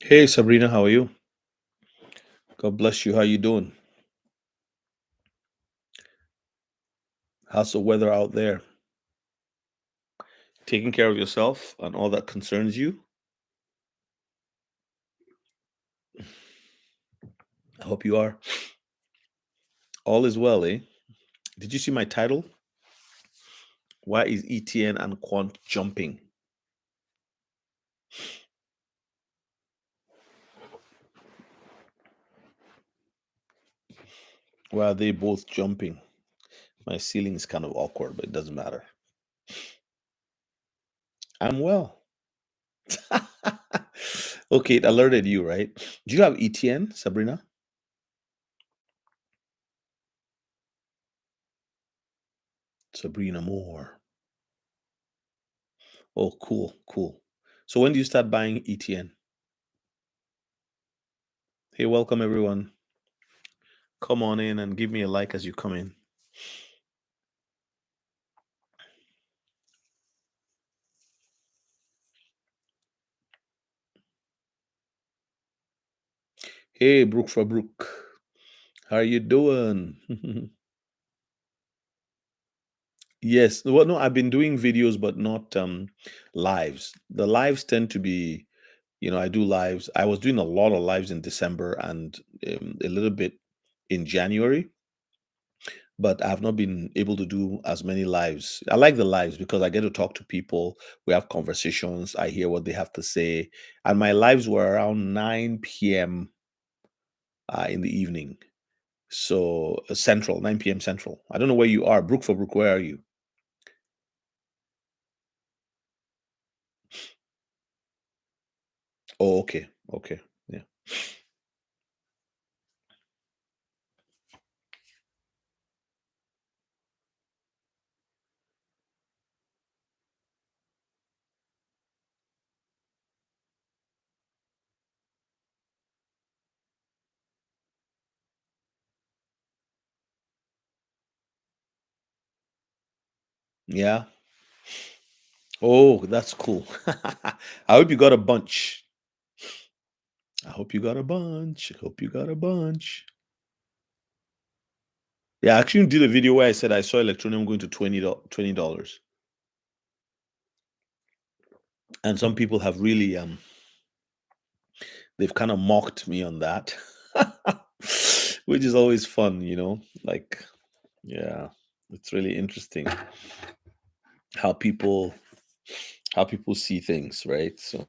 Hey Sabrina, how are you? God bless you. How you doing? How's the weather out there? Taking care of yourself and all that concerns you? I hope you are. All is well, eh? Did you see my title? Why is ETN and Quant jumping? Why are they both jumping? My ceiling is kind of awkward, but it doesn't matter. I'm well. Okay, it alerted you, right? Do you have ETN, Sabrina? Sabrina Moore. Oh, cool, cool. So when do you start buying ETN? Hey, welcome everyone. Come on in and give me a like as you come in. Hey, Brook for Brook. How you doing? Yes. Well, no, I've been doing videos, but not lives. The lives tend to be, I do lives. I was doing a lot of lives in December and a little bit in January, but I've not been able to do as many lives. I like the lives because I get to talk to people. We have conversations. I hear what they have to say. And my lives were around 9 p.m. In the evening. So Central, 9 p.m. Central. I don't know where you are. Brook for Brook, where are you? Oh, okay. Okay. Yeah. Yeah. Oh, that's cool. I hope you got a bunch. I hope you got a bunch. I hope you got a bunch. Yeah, I actually did a video where I said I saw Electroneum going to $20. And some people have really they've kind of mocked me on that. Which is always fun. Like, yeah, it's really interesting how people how people see things, right? So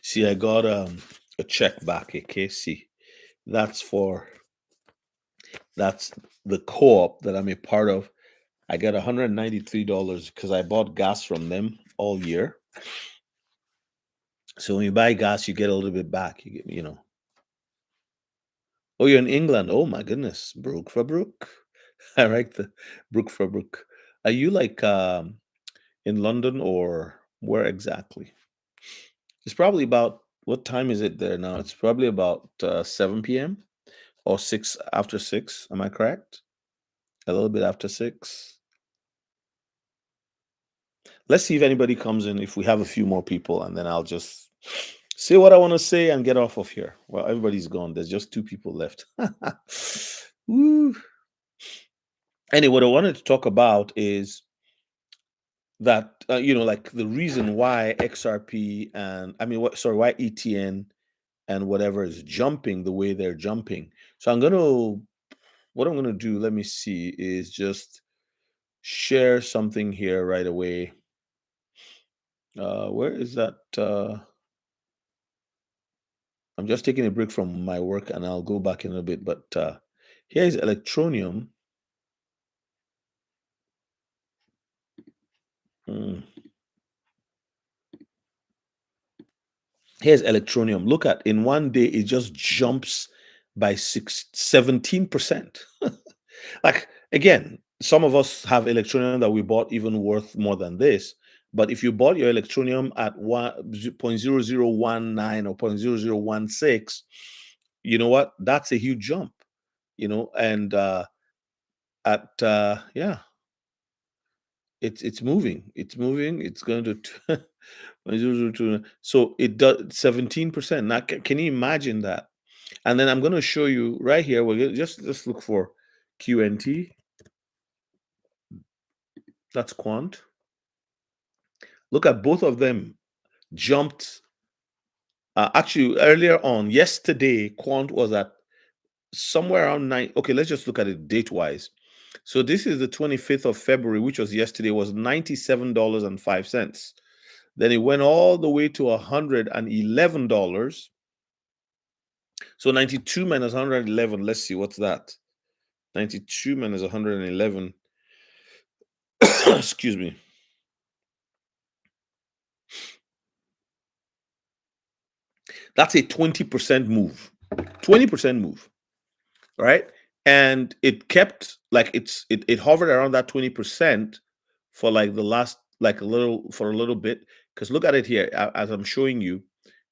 see, I got a check back, okay? See, that's for that's the co-op that I'm a part of. I get $193 because I bought gas from them all year. So when you buy gas, you get a little bit back. You get. Oh, you're in England. Oh my goodness. Brook for Brook. I like the Brook for Brook. Are you like in London or where exactly? It's probably about what time is it there now? It's probably about 7 p.m. or 6 after 6. Am I correct? A little bit after 6. Let's see if anybody comes in, if we have a few more people, and then I'll just say what I want to say and get off of here. Well, everybody's gone. There's just two people left. Woo. Anyway, what I wanted to talk about is that, like the reason why XRP and I mean, why ETN and whatever is jumping the way they're jumping. So what I'm gonna do, let me see, is just share something here right away. Where is that? I'm just taking a break from my work and I'll go back in a bit. But here's Electroneum. Mm, Here's Electroneum. Look at in one day, it just jumps by 17%. Like again, some of us have Electroneum that we bought even worth more than this. But if you bought your Electroneum at 1.0019 or 0.0016, you know what? That's a huge jump. and at yeah, it's moving. It's moving. It's going to 0.002. So it does 17%. Now, can you imagine that? And then I'm going to show you right here. We're just look for QNT. That's Quant. Look at both of them jumped. Actually, earlier on yesterday, Quant was at somewhere around nine. Okay, let's just look at it date wise. So this is the 25th of February, which was yesterday, was $97.05. Then it went all the way to $111. So 92 minus 111. Let's see, what's that? 92 minus 111. Excuse me. That's a 20% move. 20% move, right? And it kept like it hovered around that 20% for like the last like a little bit. Because look at it here, as I'm showing you,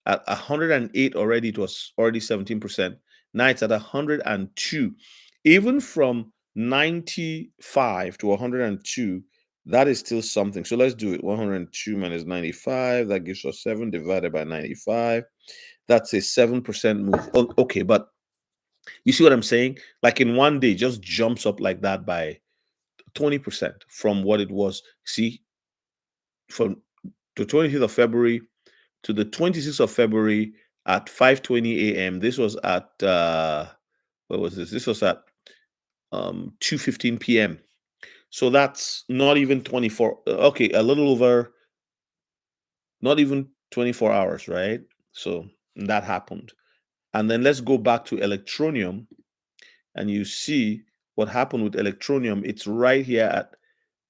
at 108 already, it was already 17%. Now it's at 102. Even from 95 to 102, that is still something. So let's do it. 102 minus 95, that gives us 7 divided by 95. That's a 7% move. Okay, but you see what I'm saying? Like in one day, just jumps up like that by 20% from what it was. See, from the 25th of February to the 26th of February at 5:20 a.m. This was at what was this? This was at 2:15 p.m. So that's not even 24. Okay, a little over, not even 24 hours, right? So that happened. And then let's go back to Electroneum, and you see what happened with Electroneum. It's right here at,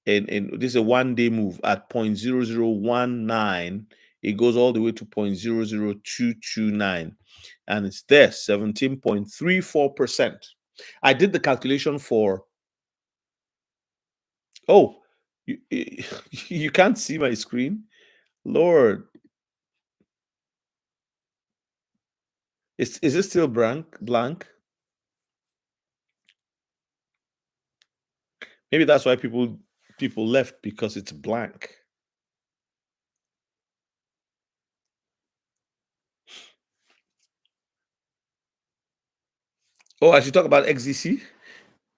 and this is a 1 day move at 0.0019. It goes all the way to 0.00229, and it's there 17.34%. I did the calculation for, oh, you, you can't see my screen. Lord, is it still blank? Maybe that's why people left, because it's blank. Oh, I should talk about XDC.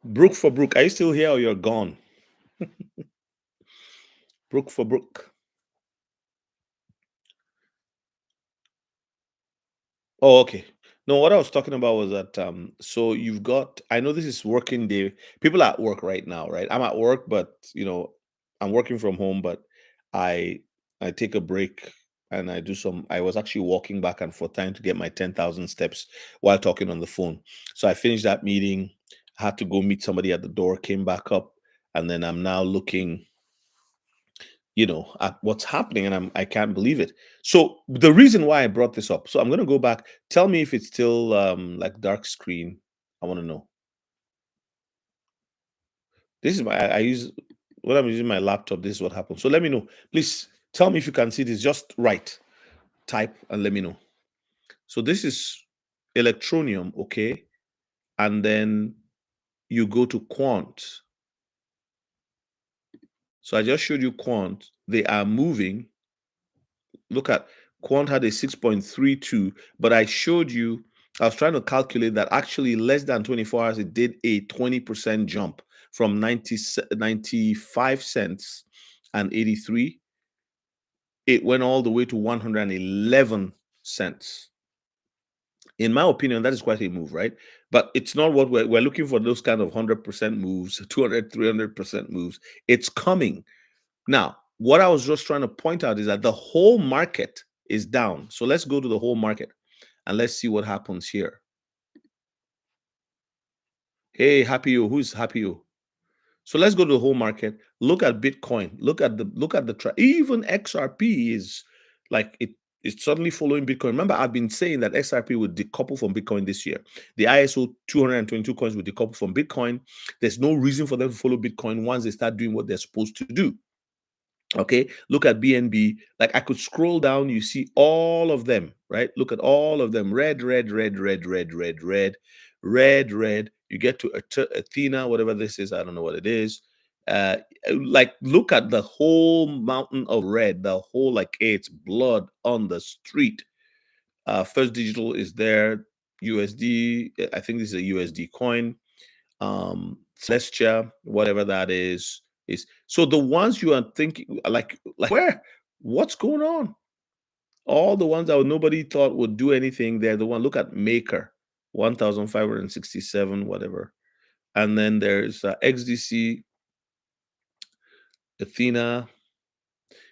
Brook for Brook. Are you still here or you're gone? Brook for Brook. Oh, okay. No, what I was talking about was that so you've got, I know this is working day. People are at work right now, right? I'm at work, but I'm working from home, but I I take a break and I do some, I was actually walking back and forth trying to get my 10,000 steps while talking on the phone. So I finished that meeting, had to go meet somebody at the door, came back up, and then I'm now looking at what's happening, and I can't believe it. So the reason why I brought this up, so I'm going to go back. Tell me if it's still like dark screen. I want to know. This is my, I use, when I'm using my laptop, this is what happens. So let me know. Please tell me if you can see this. Just write, type, and let me know. So this is Electroneum, okay? And then you go to Quant. So I just showed you Quant. They are moving. Look at, Quant had a 6.32, but I showed you, I was trying to calculate that actually less than 24 hours, it did a 20% jump from 95 cents and 83. It went all the way to 111 cents. In my opinion, that is quite a move, right? But it's not what we're looking for, those kind of 100% moves, 200, 300% moves. It's coming. Now, what I was just trying to point out is that the whole market is down. So let's go to the whole market and let's see what happens here. Hey, Happy You, who's Happy You? So let's go to the whole market. Look at Bitcoin. Even XRP is like it is suddenly following Bitcoin. Remember, I've been saying that XRP would decouple from Bitcoin this year. The ISO 222 coins would decouple from Bitcoin. There's no reason for them to follow Bitcoin once they start doing what they're supposed to do. Okay, look at BNB. Like I could scroll down, you see all of them, right? Look at all of them. Red, red, red, red, red, red, red, red. You get to Athena, whatever this is, I don't know what it is. Uh, like look at the whole mountain of red, the whole like it's blood on the street. First Digital is there, USD. I think this is a USD coin. Celestia, whatever that is so the ones you are thinking like where what's going on? All the ones that nobody thought would do anything, they're the one. Look at Maker, 1,567, whatever. And then there's XDC, Athena,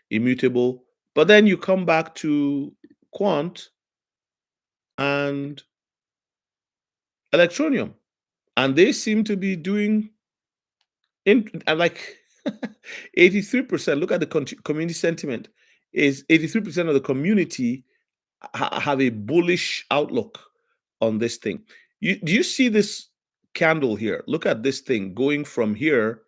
Immutable. But then you come back to Quant and Electroneum, and they seem to be doing like 83%. Look at the community sentiment. Is 83% of the community have a bullish outlook on this thing. Do you see this candle here? Look at this thing going from here,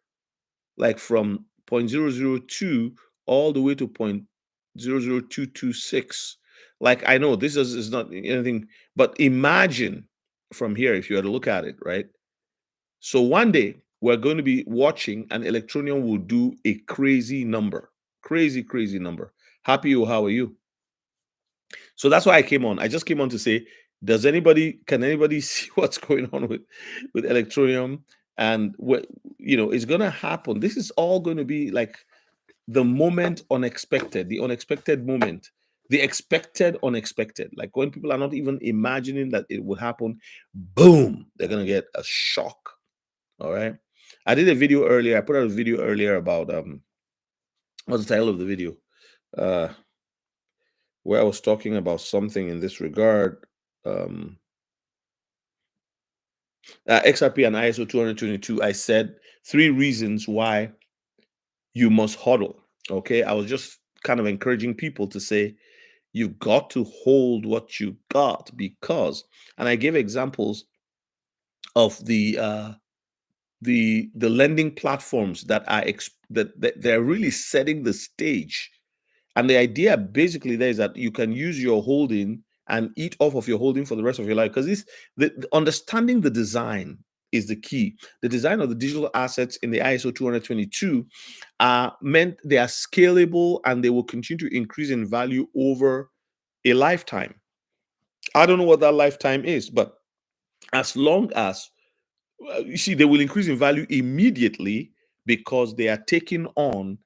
like from 0.002 all the way to 0.00226. Like I know this is not anything, but imagine from here if you had to look at it, right? So one day we're going to be watching and Electroneum will do a crazy number. Crazy number. Happy or how are you? So that's why I came on. I just came on to say, can anybody see what's going on with Electroneum and what it's gonna happen? This is all going to be like the moment unexpected, the unexpected moment, the expected unexpected. Like when people are not even imagining that it would happen, boom, they're gonna get a shock. All right. I did a video earlier. I put out a video earlier about what's the title of the video? Where I was talking about something in this regard. Um, XRP and ISO 222. I said 3 reasons why you must hodl. Okay. I was just kind of encouraging people to say, you've got to hold what you got because, and I gave examples of the lending platforms that are that they're really setting the stage. And the idea basically there is that you can use your holding and eat off of your holding for the rest of your life. Because the understanding the design is the key. The design of the digital assets in the ISO 222 are meant they are scalable and they will continue to increase in value over a lifetime. I don't know what that lifetime is, but as long as you see, they will increase in value immediately because they are taking on,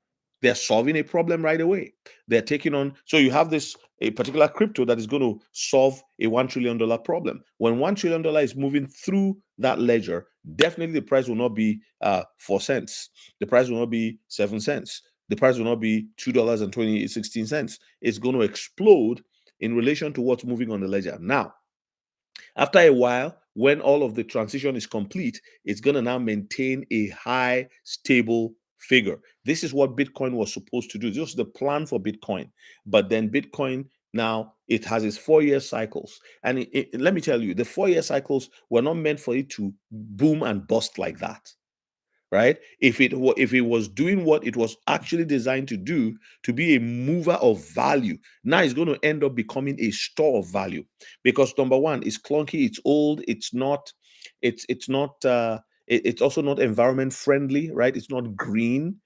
they're solving a problem right away. They're taking on, so you have this a particular crypto that is going to solve a $1 trillion problem. When $1 trillion is moving through that ledger, definitely the price will not be 4 cents. The price will not be 7 cents. The price will not be $2.16. It's going to explode in relation to what's moving on the ledger. Now, after a while, when all of the transition is complete, it's going to now maintain a high, stable figure. This is what Bitcoin was supposed to do. This was the plan for Bitcoin. But then Bitcoin now, it has its 4-year cycles. And let me tell you, the 4-year cycles were not meant for it to boom and bust like that, right? If it was doing what it was actually designed to do, to be a mover of value, now it's going to end up becoming a store of value. Because number one, it's clunky, it's old, it's not it's also not environment friendly, right? It's not green.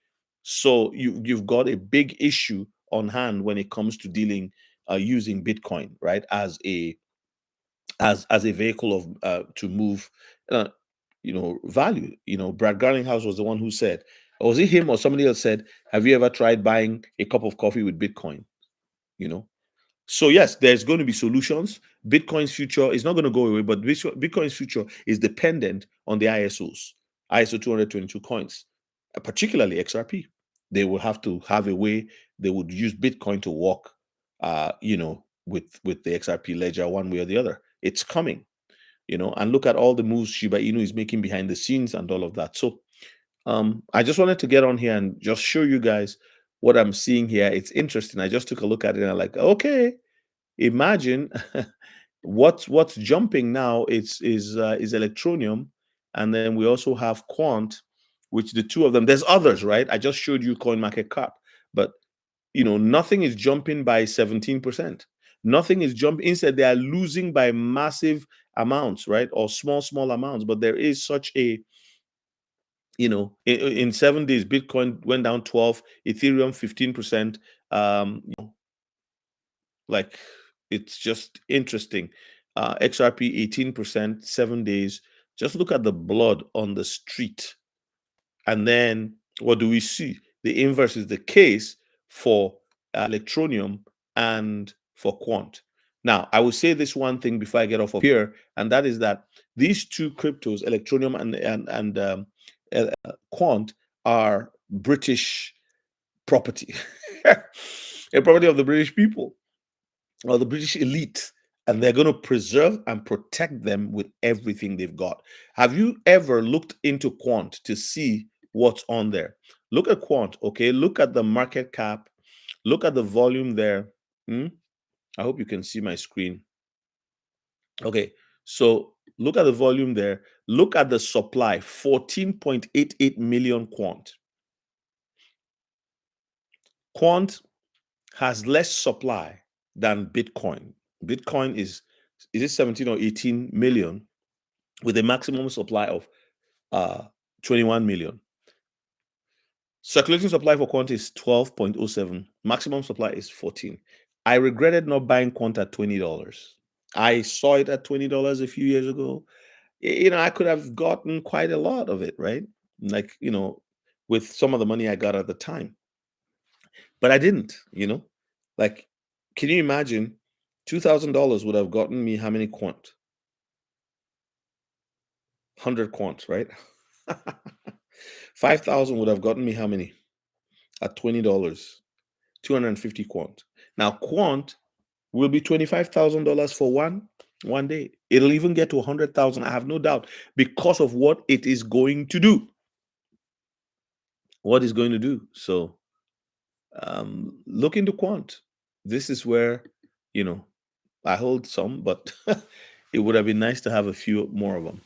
So you've got a big issue on hand when it comes to dealing using Bitcoin, right, as a vehicle of to move uh, value. Brad Garlinghouse was the one who said, or was it him or somebody else said, have you ever tried buying a cup of coffee with Bitcoin? you know so yes, there's going to be solutions. Bitcoin's future is not going to go away, but Bitcoin's future is dependent on the ISO 222 coins, particularly XRP. They will have to have a way they would use Bitcoin to work with the XRP ledger one way or the other. It's coming. And look at all the moves Shiba Inu is making behind the scenes and all of that. So I just wanted to get on here and just show you guys what I'm seeing here. It's interesting. I just took a look at it and I'm like, okay, imagine what's jumping now is Electroneum, and then we also have Quant, which the two of them, there's others, right? I just showed you coin market cap, but nothing is jumping by 17%. Nothing is jumping. Instead, they are losing by massive amounts, right? Or small amounts. But there is such a, in 7 days, Bitcoin went down 12, Ethereum 15%. Like, it's just interesting. XRP 18%, 7 days. Just look at the blood on the street. And then what do we see? The inverse is the case for Electroneum and for Quant. Now, I will say this one thing before I get off of here, and that is that these two cryptos, Electroneum and Quant, are British property, a property of the British people or the British elite, and they're going to preserve and protect them with everything they've got. Have you ever looked into Quant to see what's on there? Look at Quant, okay? Look at the market cap, look at the volume there. I hope you can see my screen. Okay, so look at the volume there. Look at the supply, 14.88 million Quant. Quant has less supply than Bitcoin. Bitcoin is it 17 or 18 million with a maximum supply of 21 million. Circulating supply for Quant is 12.07. Maximum supply is 14. I regretted not buying Quant at $20. I saw it at $20 a few years ago. I could have gotten quite a lot of it, right? Like, with some of the money I got at the time. But I didn't. Like, can you imagine $2,000 would have gotten me how many Quant? 100 Quant, right? 5,000 would have gotten me how many? At $20, 250 Quant. Now, Quant will be $25,000 for one day. It'll even get to 100,000. I have no doubt, because of what it is going to do. What it's going to do. So, look into Quant. This is where, I hold some, but it would have been nice to have a few more of them.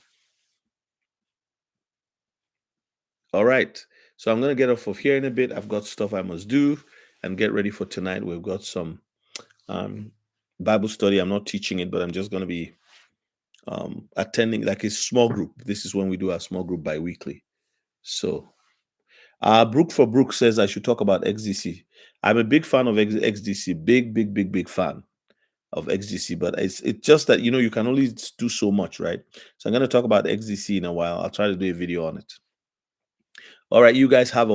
All right. So I'm going to get off of here in a bit. I've got stuff I must do and get ready for tonight. We've got some Bible study. I'm not teaching it, but I'm just going to be attending like a small group. This is when we do our small group bi-weekly. So Brook for Brook says I should talk about XDC. I'm a big fan of XDC. Big fan of XDC, but it's just that you can only do so much, right? So I'm going to talk about XDC in a while. I'll try to do a video on it. All right, you guys have a